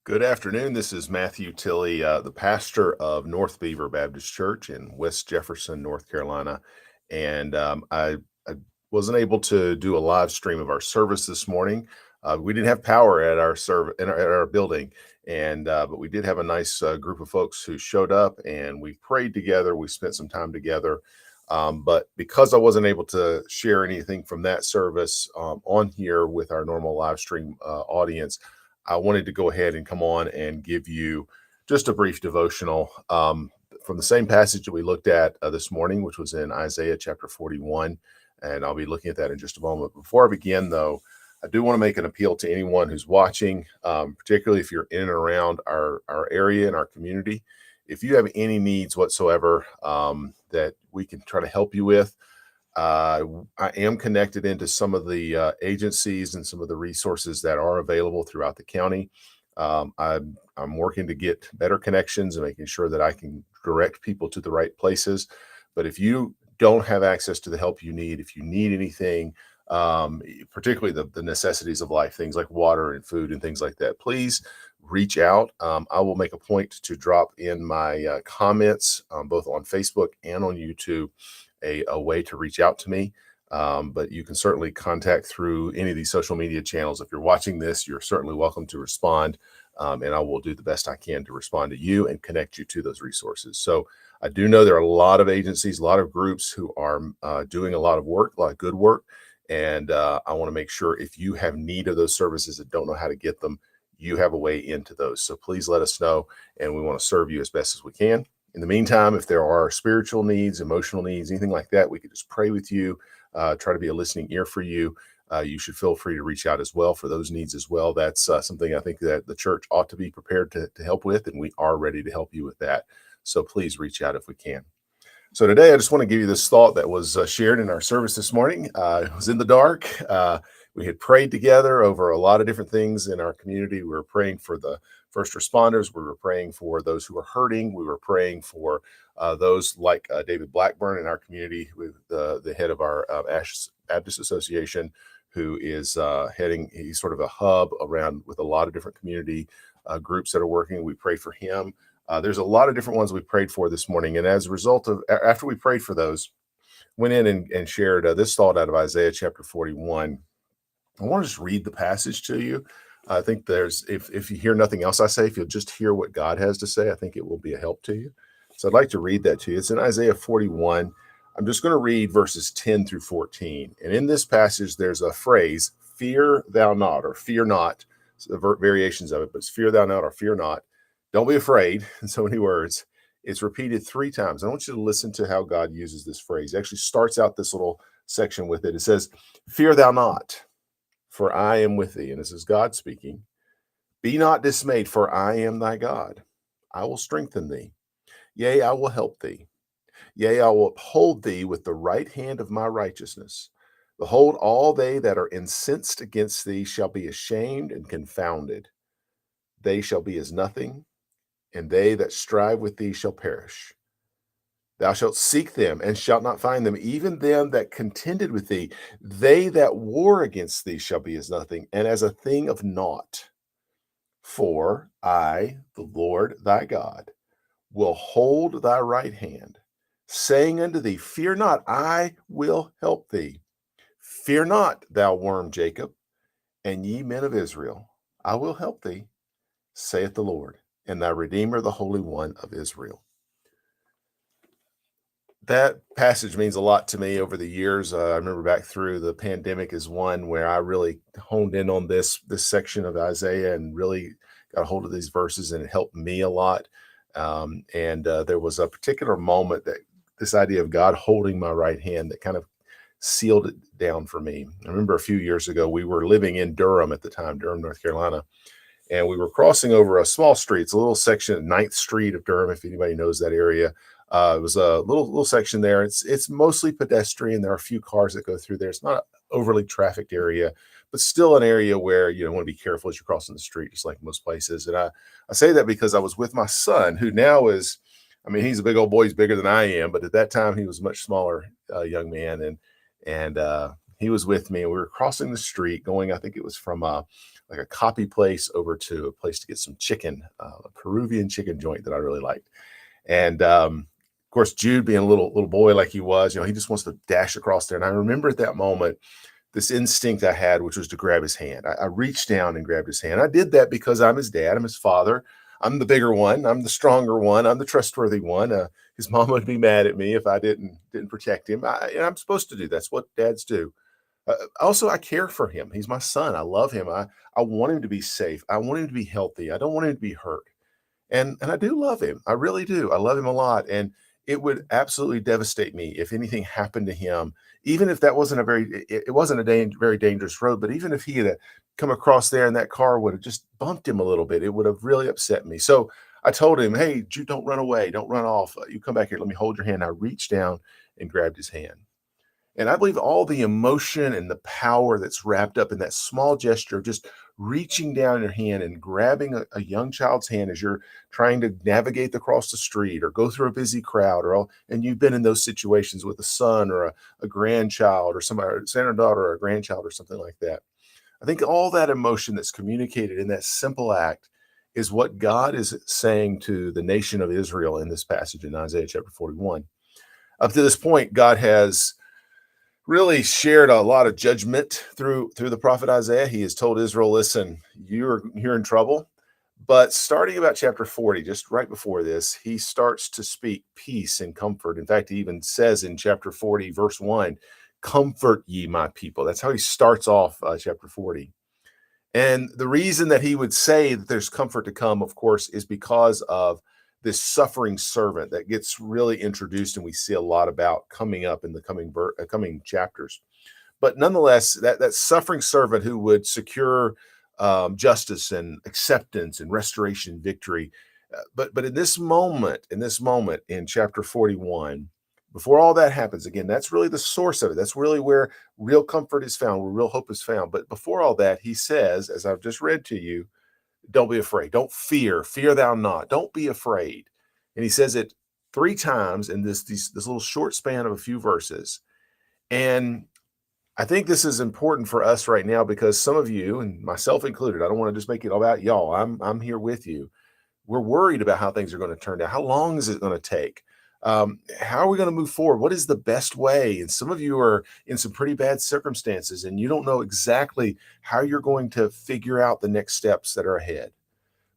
Good afternoon. This is Matthew Tilley, the pastor of North Beaver Baptist Church in West Jefferson, North Carolina. And I wasn't able to do a live stream of our service this morning. We didn't have power at our at our building, and but we did have a nice group of folks who showed up, and we prayed together. We spent some time together. But because I wasn't able to share anything from that service on here with our normal live stream audience, I wanted to go ahead and come on and give you just a brief devotional from the same passage that we looked at this morning, which was in Isaiah chapter 41. And I'll be looking at that in just a moment. Before I begin, though, I do want to make an appeal to anyone who's watching, particularly if you're in and around our area and our community. If you have any needs whatsoever that we can try to help you with, I am connected into some of the agencies and some of the resources that are available throughout the county. I'm working to get better connections and making sure that I can direct people to the right places. But if you don't have access to the help you need, if you need anything, particularly the necessities of life, things like water and food and things like that, please reach out. I will make a point to drop in my comments both on Facebook and on YouTube a way to reach out to me. But you can certainly contact through any of these social media channels. If you're watching this, you're certainly welcome to respond. And I will do the best I can to respond to you and connect you to those resources. So I do know there are a lot of agencies, a lot of groups who are doing a lot of work, a lot of good work. And I want to make sure if you have need of those services and don't know how to get them, you have a way into those. So please let us know, and we want to serve you as best as we can. In the meantime, if there are spiritual needs, emotional needs, anything like that, we could just pray with you, try to be a listening ear for you. You should feel free to reach out as well for those needs as well. That's something I think that the church ought to be prepared to help with, and we are ready to help you with that. So please reach out if we can. So today, I just want to give you this thought that was shared in our service this morning. It was in the dark. We had prayed together over a lot of different things in our community. We were praying for the first responders. We were praying for those who are hurting. We were praying for those like David Blackburn in our community, with the head of our Ashe Baptist Association, who is he's sort of a hub around with a lot of different community groups that are working. We prayed for him. There's a lot of different ones we prayed for this morning. And as a result of, after we prayed for those, went in and shared this thought out of Isaiah chapter 41. I want to just read the passage to you. I think if you hear nothing else I say, if you'll just hear what God has to say, I think it will be a help to you. So I'd like to read that to you. It's in Isaiah 41. I'm just going to read verses 10 through 14. And in this passage, there's a phrase, fear thou not, or fear not. So the variations of it, but it's fear thou not or fear not. Don't be afraid, in so many words. It's repeated 3 times. I want you to listen to how God uses this phrase. It actually starts out this little section with it. It says, fear thou not, for I am with thee. And this is God speaking. Be not dismayed, for I am thy God. I will strengthen thee. Yea, I will help thee. Yea, I will uphold thee with the right hand of my righteousness. Behold, all they that are incensed against thee shall be ashamed and confounded. They shall be as nothing, and they that strive with thee shall perish. Thou shalt seek them and shalt not find them, even them that contended with thee. They that war against thee shall be as nothing, and as a thing of naught. For I, the Lord thy God, will hold thy right hand, saying unto thee, fear not, I will help thee. Fear not, thou worm Jacob, and ye men of Israel, I will help thee, saith the Lord, and thy Redeemer, the Holy One of Israel. That passage means a lot to me over the years. I remember back through the pandemic is one where I really honed in on this section of Isaiah and really got a hold of these verses, and it helped me a lot. There was a particular moment that this idea of God holding my right hand that kind of sealed it down for me. I remember a few years ago, we were living in Durham at the time, Durham, North Carolina. And we were crossing over a small street. It's a little section of 9th Street of Durham, if anybody knows that area. It was a little section there. It's mostly pedestrian. There are a few cars that go through there. It's not an overly trafficked area, but still an area where you want to be careful as you're crossing the street, just like most places. And I say that because I was with my son, who now is, he's a big old boy. He's bigger than I am, but at that time he was a much smaller young man. And He was with me, and we were crossing the street going, I think it was from like a coffee place over to a place to get some chicken, a Peruvian chicken joint that I really liked. And of course, Jude being a little boy like he was, he just wants to dash across there. And I remember at that moment, this instinct I had, which was to grab his hand. I reached down and grabbed his hand. I did that because I'm his dad, I'm his father. I'm the bigger one. I'm the stronger one. I'm the trustworthy one. His mom would be mad at me if I didn't protect him. And I'm supposed to do. That's what dads do. Also, I care for him. He's my son. I love him. I want him to be safe. I want him to be healthy. I don't want him to be hurt. And I do love him. I really do. I love him a lot. And it would absolutely devastate me if anything happened to him, even if that wasn't it wasn't a very dangerous road, but even if he had come across there and that car would have just bumped him a little bit, it would have really upset me. So I told him, "Hey, Jude, don't run away. Don't run off. You come back here. Let me hold your hand." I reached down and grabbed his hand. And I believe all the emotion and the power that's wrapped up in that small gesture of just reaching down your hand and grabbing a young child's hand as you're trying to navigate across the street or go through a busy crowd, and you've been in those situations with a son or a grandchild or somebody, or a son or daughter or a grandchild or something like that. I think all that emotion that's communicated in that simple act is what God is saying to the nation of Israel in this passage in Isaiah chapter 41. Up to this point, God has really shared a lot of judgment through the prophet Isaiah. He has told Israel, "Listen, you're in trouble." But starting about chapter 40, just right before this, he starts to speak peace and comfort. In fact, he even says in chapter 40, verse 1, "Comfort ye my people." That's how he starts off chapter 40. And the reason that he would say that there's comfort to come, of course, is because of this suffering servant that gets really introduced, and we see a lot about coming up in the coming chapters. But nonetheless, that suffering servant who would secure justice and acceptance and restoration, victory. But in this moment in chapter 41, before all that happens, again, that's really the source of it. That's really where real comfort is found, where real hope is found. But before all that, he says, as I've just read to you, don't be afraid. Don't fear. Fear thou not. Don't be afraid. And he says it three times in this little short span of a few verses. And I think this is important for us right now because some of you, and myself included, I don't want to just make it all about y'all. I'm here with you. We're worried about how things are going to turn out. How long is it going to take? How are we going to move forward? What is the best way? And some of you are in some pretty bad circumstances and you don't know exactly how you're going to figure out the next steps that are ahead.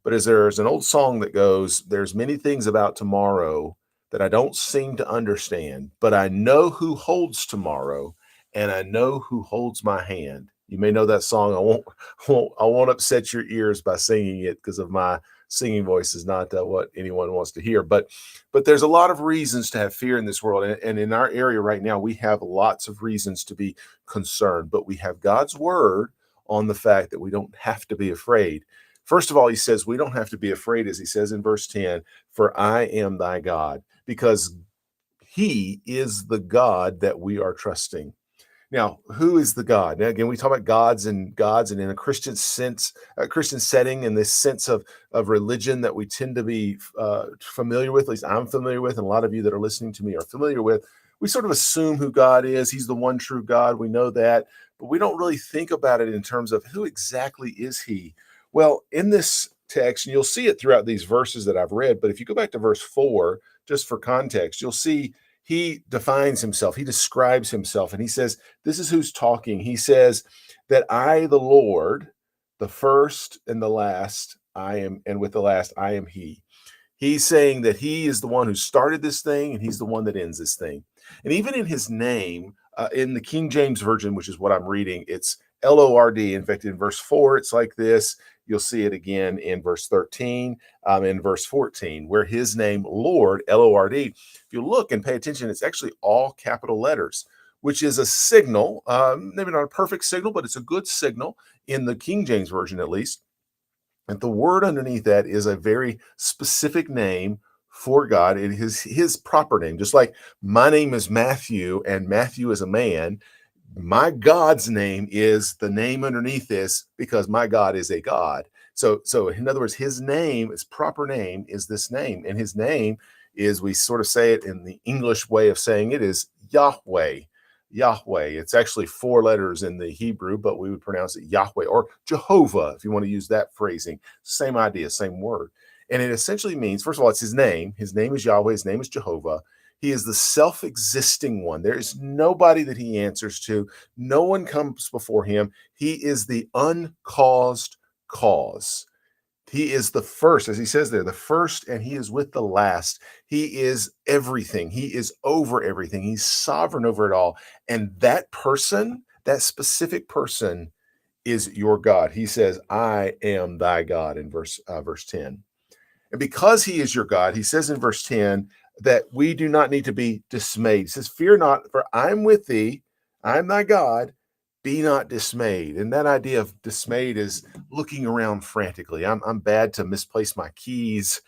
But as there's an old song that goes, "There's many things about tomorrow that I don't seem to understand, but I know who holds tomorrow and I know who holds my hand." You may know that song. I won't upset your ears by singing it because of my singing voice is not what anyone wants to hear. But there's a lot of reasons to have fear in this world, and in our area right now, we have lots of reasons to be concerned. But we have God's word on the fact that we don't have to be afraid. First of all, he says we don't have to be afraid, as he says in verse 10, "For I am thy God," because he is the God that we are trusting. Now, who is the God? Now, again, we talk about gods and in a Christian sense, a Christian setting, in this sense of religion that we tend to be familiar with. At least I'm familiar with, and a lot of you that are listening to me are familiar with. We sort of assume who God is. He's the one true God. We know that, but we don't really think about it in terms of who exactly is He. Well, in this text, and you'll see it throughout these verses that I've read. But if you go back to verse 4, just for context, you'll see he defines himself, he describes himself, and he says, this is who's talking. He says that I, the Lord, the first and the last, I am, and with the last, I am he. He's saying that he is the one who started this thing, and he's the one that ends this thing. And even in his name, in the King James Version, which is what I'm reading, it's Lord. In fact, in verse 4, it's like this. You'll see it again in verse 13, in verse 14, where his name, Lord, Lord. If you look and pay attention, it's actually all capital letters, which is a signal, maybe not a perfect signal, but it's a good signal in the King James Version, at least. And the word underneath that is a very specific name for God. It is his proper name. Just like my name is Matthew and Matthew is a man, my God's name is the name underneath this because my God is a God. So in other words, his name, his proper name is this name. And his name is, we sort of say it in the English way of saying it, is Yahweh. Yahweh. It's actually 4 letters in the Hebrew, but we would pronounce it Yahweh or Jehovah if you want to use that phrasing. Same idea, same word. And it essentially means, first of all, it's his name. His name is Yahweh. His name is Jehovah. He is the self-existing one. There is nobody that he answers to. No one comes before him. He is the uncaused cause. He is the first, as he says there, the first, and he is with the last. He is everything. He is over everything. He's sovereign over it all. And that person, that specific person, is your God. He says, I am thy God in verse 10. And because he is your God, he says in verse 10 that we do not need to be dismayed. He says, fear not, for I'm with thee. I'm thy God. Be not dismayed. And that idea of dismayed is looking around frantically. I'm bad to misplace my keys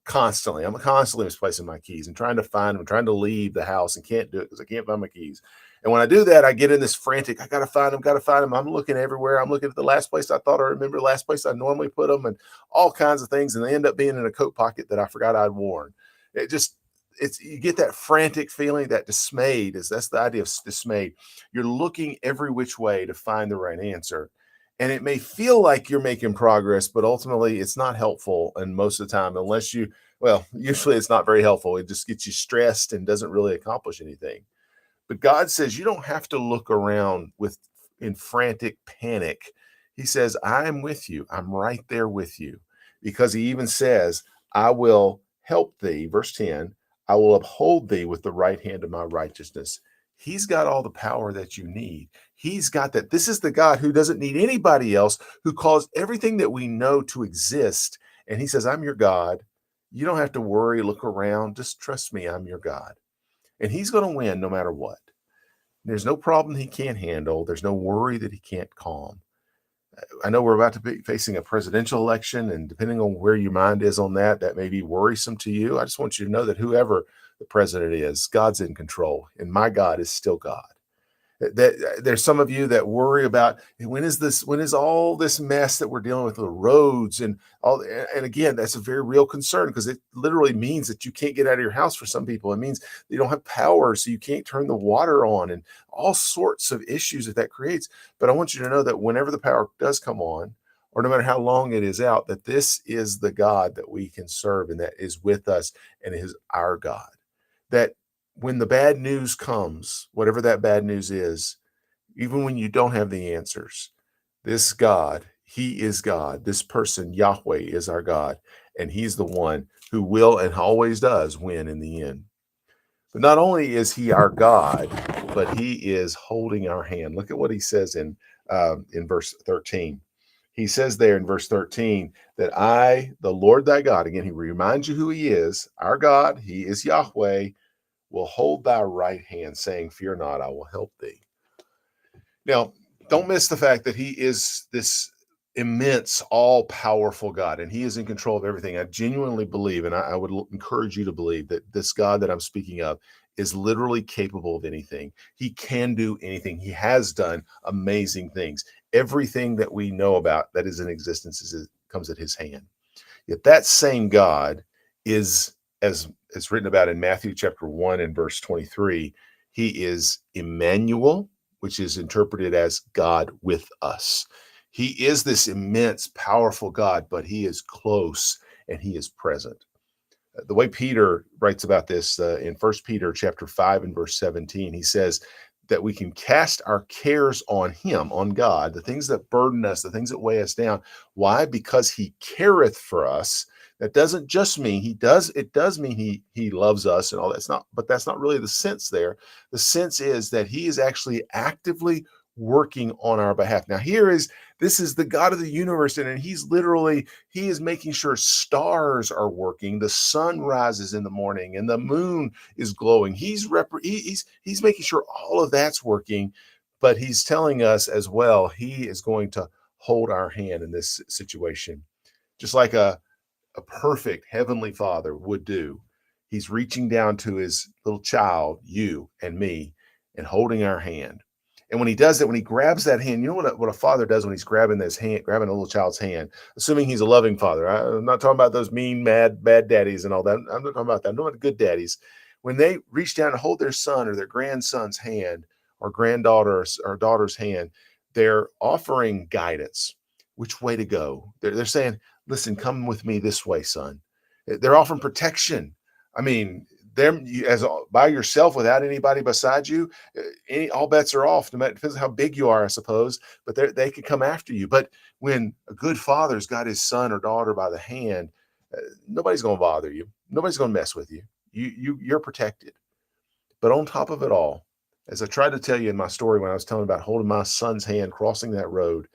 constantly. I'm constantly misplacing my keys and trying to find them, trying to leave the house and can't do it because I can't find my keys. And when I do that, I get in this frantic, I got to find them, got to find them. I'm looking everywhere. I'm looking at the last place I thought I remember, the last place I normally put them, and all kinds of things. And they end up being in a coat pocket that I forgot I'd worn. You get that frantic feeling, that dismayed that's the idea of dismayed. You're looking every which way to find the right answer. And it may feel like you're making progress, but ultimately it's not helpful. And most of the time, usually it's not very helpful. It just gets you stressed and doesn't really accomplish anything. But God says you don't have to look around in frantic panic. He says, I am with you. I'm right there with you. Because he even says, I will help thee, verse 10, I will uphold thee with the right hand of my righteousness. He's got all the power that you need. He's got that. This is the God who doesn't need anybody else, who caused everything that we know to exist. And he says, I'm your God. You don't have to worry, look around. Just trust me, I'm your God. And he's going to win no matter what. There's no problem he can't handle. There's no worry that he can't calm. I know we're about to be facing a presidential election, and depending on where your mind is on that, that may be worrisome to you. I just want you to know that whoever the president is, God's in control, and my God is still God. That there's some of you that worry about when is all this mess that we're dealing with the roads and all, and again, that's a very real concern because it literally means that you can't get out of your house for some people. It means you don't have power, so you can't turn the water on, and all sorts of issues that creates. But I want you to know that whenever the power does come on, or no matter how long it is out, that this is the God that we can serve and that is with us and is our God. That when the bad news comes, whatever that bad news is, even when you don't have the answers, this God, he is God. This person, Yahweh, is our God. And he's the one who will and always does win in the end. But not only is he our God, but he is holding our hand. Look at what he says in verse 13. He says there in verse 13 that I, the Lord thy God, again, he reminds you who he is, our God, he is Yahweh, will hold thy right hand, saying, fear not, I will help thee. Now, don't miss the fact that he is this immense, all-powerful God, and he is in control of everything. I genuinely believe, and I would encourage you to believe, that this God that I'm speaking of is literally capable of anything. He can do anything. He has done amazing things. Everything that we know about that is in existence comes at his hand. Yet that same God is, as it's written about in Matthew chapter 1 and verse 23, he is Emmanuel, which is interpreted as God with us. He is this immense, powerful God, but he is close and he is present. The way Peter writes about this in 1 Peter chapter 5 and verse 17, he says that we can cast our cares on him, on God, the things that burden us, the things that weigh us down. Why? Because he careth for us. That doesn't just mean it does mean he loves us and all that's not, but that's not really the sense there. The sense is that he is actually actively working on our behalf. Now this is the God of the universe, and he is making sure stars are working, the sun rises in the morning and the moon is glowing. He's making sure all of that's working, but he's telling us as well, he is going to hold our hand in this situation, just like a perfect heavenly father would do. He's reaching down to his little child, you and me, and holding our hand. And when he does that, when he grabs that hand, you know what a father does when he's grabbing a little child's hand, assuming he's a loving father. I'm not talking about those mean, mad, bad daddies and all that. I'm not talking about that. I'm talking about good daddies. When they reach down to hold their son or their grandson's hand, or granddaughter or daughter's hand, they're offering guidance, which way to go. They're saying, listen, come with me this way, son. They're offering protection. I mean, them as by yourself without anybody beside you, all bets are off. No matter, depends on how big you are, I suppose. But they could come after you. But when a good father's got his son or daughter by the hand, nobody's going to bother you. Nobody's going to mess with you. You're protected. But on top of it all, as I tried to tell you in my story when I was telling about holding my son's hand crossing that road,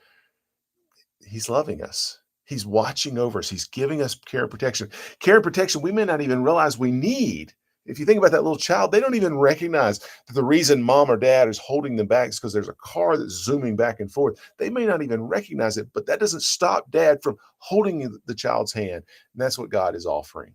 he's loving us. He's watching over us. He's giving us care and protection. Care and protection we may not even realize we need. If you think about that little child, they don't even recognize that the reason mom or dad is holding them back is because there's a car that's zooming back and forth. They may not even recognize it, but that doesn't stop dad from holding the child's hand. And that's what God is offering.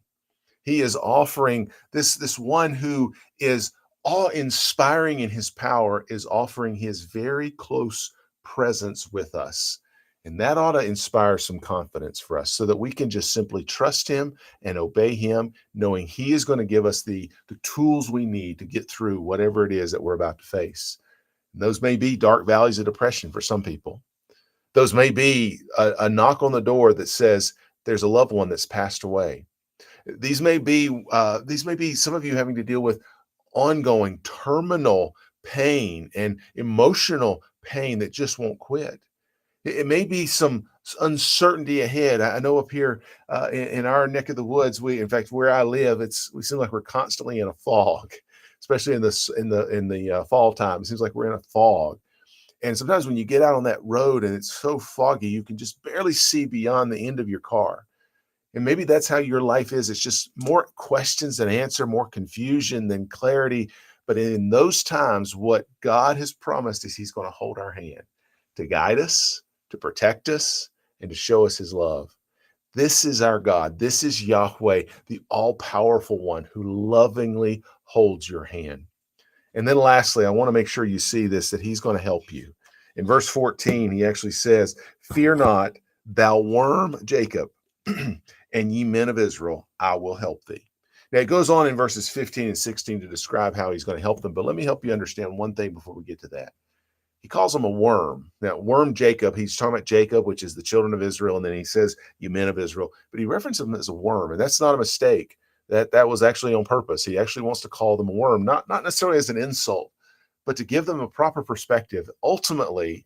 He is offering this one who is awe-inspiring in his power, is offering his very close presence with us. And that ought to inspire some confidence for us so that we can just simply trust him and obey him, knowing he is going to give us the tools we need to get through whatever it is that we're about to face. And those may be dark valleys of depression for some people. Those may be a knock on the door that says there's a loved one that's passed away. These may be some of you having to deal with ongoing terminal pain and emotional pain that just won't quit. It may be some uncertainty ahead. I know up here in our neck of the woods, in fact, where I live, we seem like we're constantly in a fog, especially in the fall time. It seems like we're in a fog. And sometimes when you get out on that road and it's so foggy, you can just barely see beyond the end of your car. And maybe that's how your life is. It's just more questions than answer, more confusion than clarity. But in those times, what God has promised is he's going to hold our hand to guide us, to protect us, and to show us his love. This is our God. This is Yahweh, the all-powerful one who lovingly holds your hand. And then lastly, I want to make sure you see this, that he's going to help you. In verse 14, he actually says, "Fear not, thou worm Jacob, and ye men of Israel, I will help thee." Now, it goes on in verses 15 and 16 to describe how he's going to help them. But let me help you understand one thing before we get to that. He calls him a worm. Now, worm Jacob, he's talking about Jacob, which is the children of Israel. And then he says, "you men of Israel." But he references them as a worm. And that's not a mistake. That was actually on purpose. He actually wants to call them a worm, not necessarily as an insult, but to give them a proper perspective. Ultimately,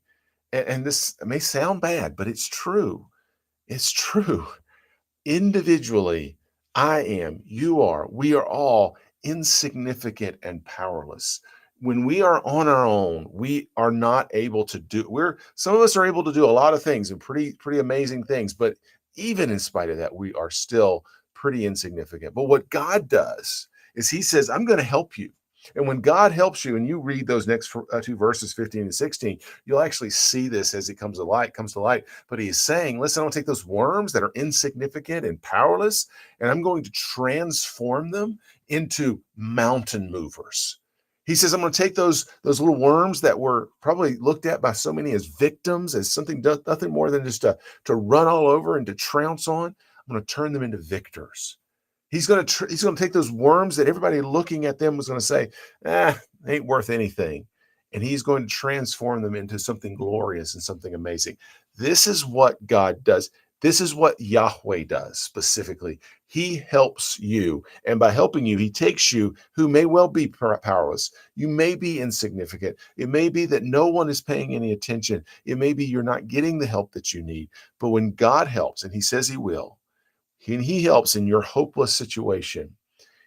and this may sound bad, but it's true. It's true. Individually, I am, you are, we are all insignificant and powerless. When we are on our own, we are not able to do, some of us are able to do a lot of things and pretty amazing things, but even in spite of that, we are still pretty insignificant. But what God does is he says, I'm going to help you. And when God helps you, and you read those next two verses, 15 and 16, you'll actually see this as it comes to light. But he is saying, listen, I'm going to take those worms that are insignificant and powerless, and I'm going to transform them into mountain movers. He says, I'm going to take those little worms that were probably looked at by so many as victims, as something nothing more than just to run all over and to trounce on. I'm going to turn them into victors. He's going to take those worms that everybody looking at them was going to say, ain't worth anything. And he's going to transform them into something glorious and something amazing. This is what God does. This is what Yahweh does specifically. He helps you. And by helping you, he takes you who may well be powerless. You may be insignificant. It may be that no one is paying any attention. It may be you're not getting the help that you need. But when God helps, and he says he will, he helps in your hopeless situation,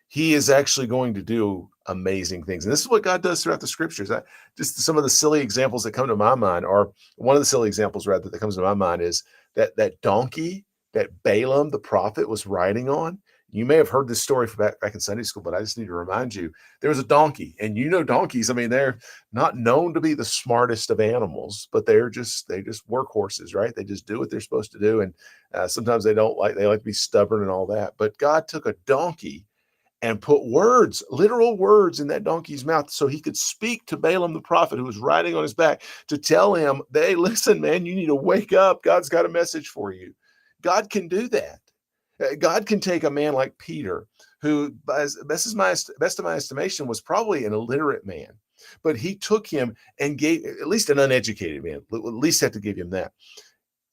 he is actually going to do amazing things. And this is what God does throughout the scriptures. Just some of the silly examples that come to my mind, or one of the silly examples rather that comes to my mind, is that donkey that Balaam the prophet was riding on. You may have heard this story from back in Sunday school, but I just need to remind you, there was a donkey, and donkeys, I mean, they're not known to be the smartest of animals, but they just workhorses, right? They just do what they're supposed to do. And sometimes they like to be stubborn and all that. But God took a donkey and put literal words in that donkey's mouth so he could speak to Balaam the prophet who was riding on his back to tell him, hey, listen, man, you need to wake up. God's got a message for you. God can do that. God can take a man like Peter, who, best of my estimation, was probably an illiterate man. But he took him and gave, at least an uneducated man, at least had to give him that,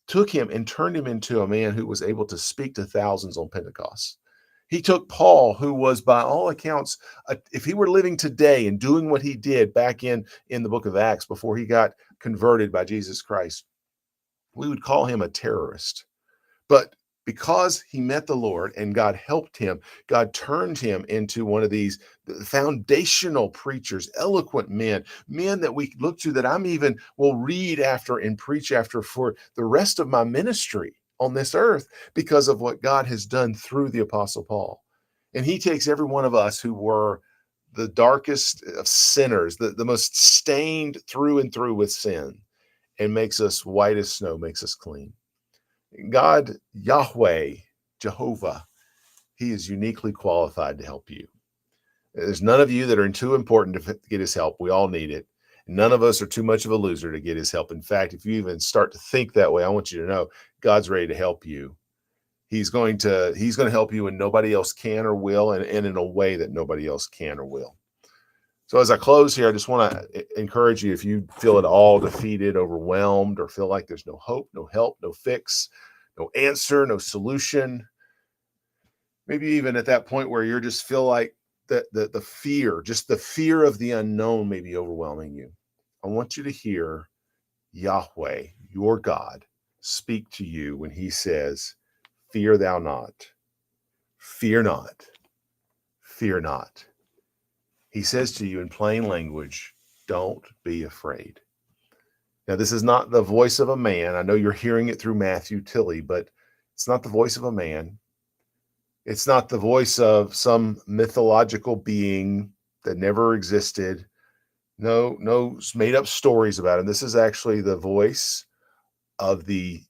took him and turned him into a man who was able to speak to thousands on Pentecost. He took Paul, who was by all accounts, if he were living today and doing what he did back in the book of Acts before he got converted by Jesus Christ, we would call him a terrorist. But because he met the Lord and God helped him, God turned him into one of these foundational preachers, eloquent men that we look to, that I'm even will read after and preach after for the rest of my ministry on this earth, because of what God has done through the Apostle Paul. And he takes every one of us who were the darkest of sinners, the most stained through and through with sin, and makes us white as snow, makes us clean. God, Yahweh, Jehovah, he is uniquely qualified to help you. There's none of you that are too important to get his help. We all need it. None of us are too much of a loser to get his help. In fact, if you even start to think that way, I want you to know God's ready to help you. He's going to help you when nobody else can or will, and in a way that nobody else can or will. So as I close here, I just want to encourage you, if you feel at all defeated, overwhelmed, or feel like there's no hope, no help, no fix, no answer, no solution, maybe even at that point where you just feel like the fear, just the fear of the unknown may be overwhelming you, I want you to hear Yahweh, your God, speak to you when he says, "Fear thou not, fear not, fear not." He says to you in plain language, don't be afraid. Now, this is not the voice of a man. I know you're hearing it through Matthew Tilley, but it's not the voice of a man. It's not the voice of some mythological being that never existed. No made up stories about him. This is actually the voice of the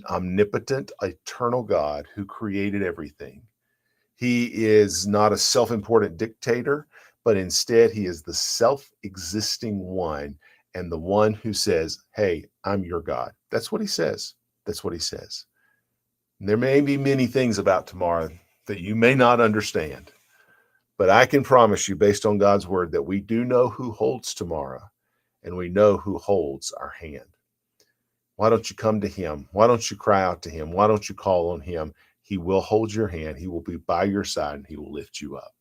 omnipotent, eternal God who created everything. He is not a self-important dictator, but instead he is the self-existing one, and the one who says, "Hey, I'm your God." That's what he says. That's what he says. And there may be many things about tomorrow that you may not understand, but I can promise you, based on God's word, that we do know who holds tomorrow, and we know who holds our hand. Why don't you come to him? Why don't you cry out to him? Why don't you call on him? He will hold your hand. He will be by your side, and he will lift you up.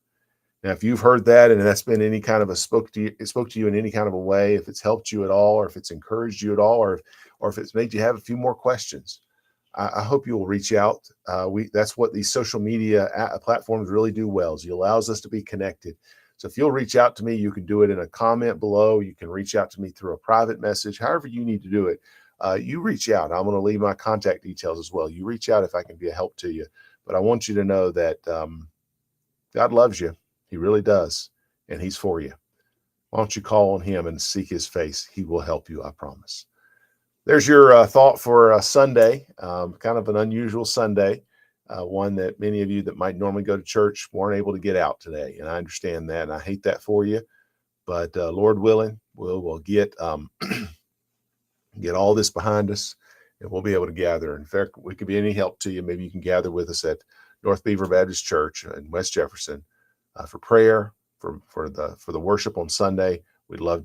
Now, if you've heard that and that's been any kind of it spoke to you in any kind of a way, if it's helped you at all, or if it's encouraged you at all, or if it's made you have a few more questions, I hope you will reach out. That's what these social media platforms really do well, is it allows us to be connected. So if you'll reach out to me, you can do it in a comment below. You can reach out to me through a private message, however you need to do it. You reach out. I'm going to leave my contact details as well. You reach out if I can be a help to you. But I want you to know that God loves you. He really does. And he's for you. Why don't you call on him and seek his face? He will help you, I promise. There's your thought for Sunday, kind of an unusual Sunday, one that many of you that might normally go to church weren't able to get out today. And I understand that, and I hate that for you. But Lord willing, we'll get all this behind us, and we'll be able to gather. In fact, we could be any help to you. Maybe you can gather with us at North Beaver Baptist Church in West Jefferson for prayer, for the worship on Sunday. We'd love to